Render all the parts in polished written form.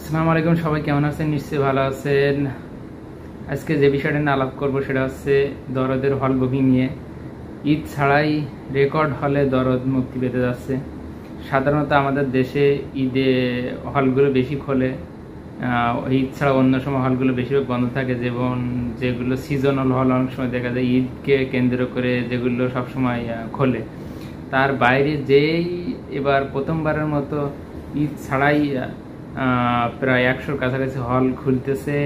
আসসালামু আলাইকুম, সবাই কেমন আছেন? নিশ্চয়ই ভালো আছেন। আজকে যে বিষয়টা নিয়ে আলাপ করবো সেটা হচ্ছে দরদের হল বুকিং নিয়ে। ঈদ ছাড়াই রেকর্ড হলে দরদ মুক্তি পেতে যাচ্ছে। সাধারণত আমাদের দেশে ঈদে হলগুলো বেশি খোলে, ঈদ ছাড়া অন্য সময় হলগুলো বেশিরভাগ বন্ধ থাকে। যেগুলো সিজনাল হল অনেক সময় দেখা যায় ঈদকে কেন্দ্র করে যেগুলো সবসময় খোলে। তার বাইরে যেই এবার প্রথমবারের মতো ঈদ ছাড়াই প্রায় 100-র কাছাকাছি হল খুলতেছে।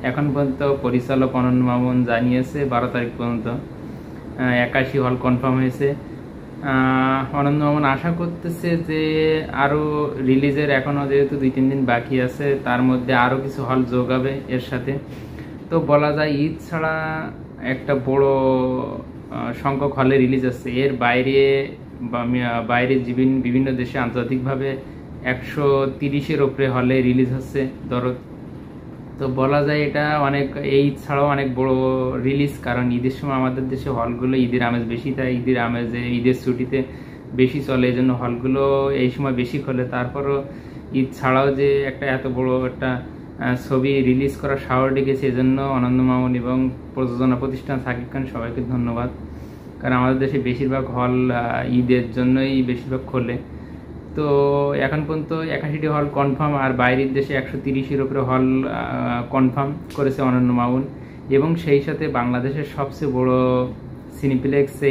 এখন পর্যন্ত পরিচালক অনন্য মামুন জানিয়েছে 12 তারিখ পর্যন্ত 81 হল কনফার্ম হয়েছে। অনন্য মামুন আশা করতেছে যে আরও রিলিজের এখনও যেহেতু 2-3 দিন বাকি আছে, তার মধ্যে আরও কিছু হল যোগাবে এর সাথে। তো বলা যায় ঈদ ছাড়া একটা বড় সংখ্যক হলে রিলিজ আছে। এর বাইরে বিভিন্ন দেশে আন্তর্জাতিকভাবে 130-এর উপরে হলে রিলিজ হচ্ছে দরদ। তো বলা যায় এটা এই ছাড়াও অনেক বড় রিলিজ, কারণ ঈদের সময় আমাদের দেশে হলগুলো ঈদের আমেজ বেশি, তাই ঈদের আমেজে ঈদের ছুটিতে বেশি চলে, এই জন্য হলগুলো এই সময় বেশি খোলে। তারপরও ঈদ ছাড়াও যে এত বড় একটা ছবি রিলিজ করার সাহস ডেকেছে, এজন্য অনন্য মামুন এবং প্রযোজনা প্রতিষ্ঠান সাকিব খান সবাইকে ধন্যবাদ। কারণ আমাদের দেশে বেশিরভাগ হল ঈদের জন্যই বেশিরভাগ খোলে। তো এখন পর্যন্ত 81টি হল কনফার্ম, আর বাইরের দেশে 130-এর উপরে হল কনফার্ম করেছে অনন্য মামুন। এবং সেই সাথে বাংলাদেশের সবচেয়ে বড় সিনিপ্লেক্সে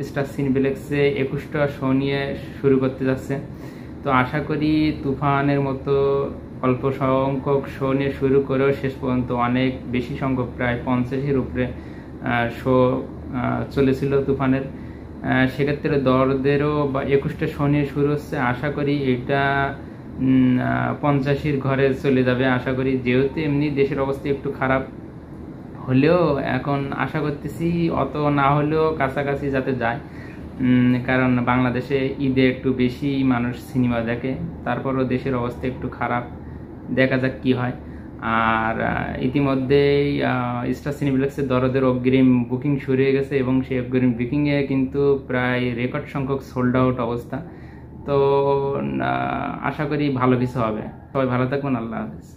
স্টার সিনিপ্লেক্সে 21টা শো নিয়ে শুরু করতে যাচ্ছে। তো আশা করি তুফানের মতো অল্প সংখ্যক শো নিয়ে শুরু করেও শেষ পর্যন্ত অনেক বেশি সংখ্যক, প্রায় 50-এর উপরে শো চলেছিল তুফানের। সেক্ষেত্রে দরদেরও 21টা শো নিয়ে শুরু হচ্ছে। আশা করি এটা 85-এর ঘরে চলে যাবে আশা করি, যেহেতু এমনি দেশের অবস্থা একটু খারাপ হলেও এখন আশা করতেছি অত না হলেও কাছাকাছি যাতে যায়। কারণ বাংলাদেশে ঈদে একটু বেশি মানুষ সিনেমা দেখে, তারপরও দেশের অবস্থা একটু খারাপ, দেখা যাক কি হয়। আর ইতিমধ্যেই স্টার সিনেপ্লেক্সের দরদের অগ্রিম বুকিং শুরু হয়ে গেছে এবং সেই অগ্রিম বুকিংয়ে কিন্তু প্রায় রেকর্ড সংখ্যক সোল্ড আউট অবস্থা। তো আশা করি ভালো কিছু হবে। সবাই ভালো থাকবেন, আল্লাহ হাফেজ।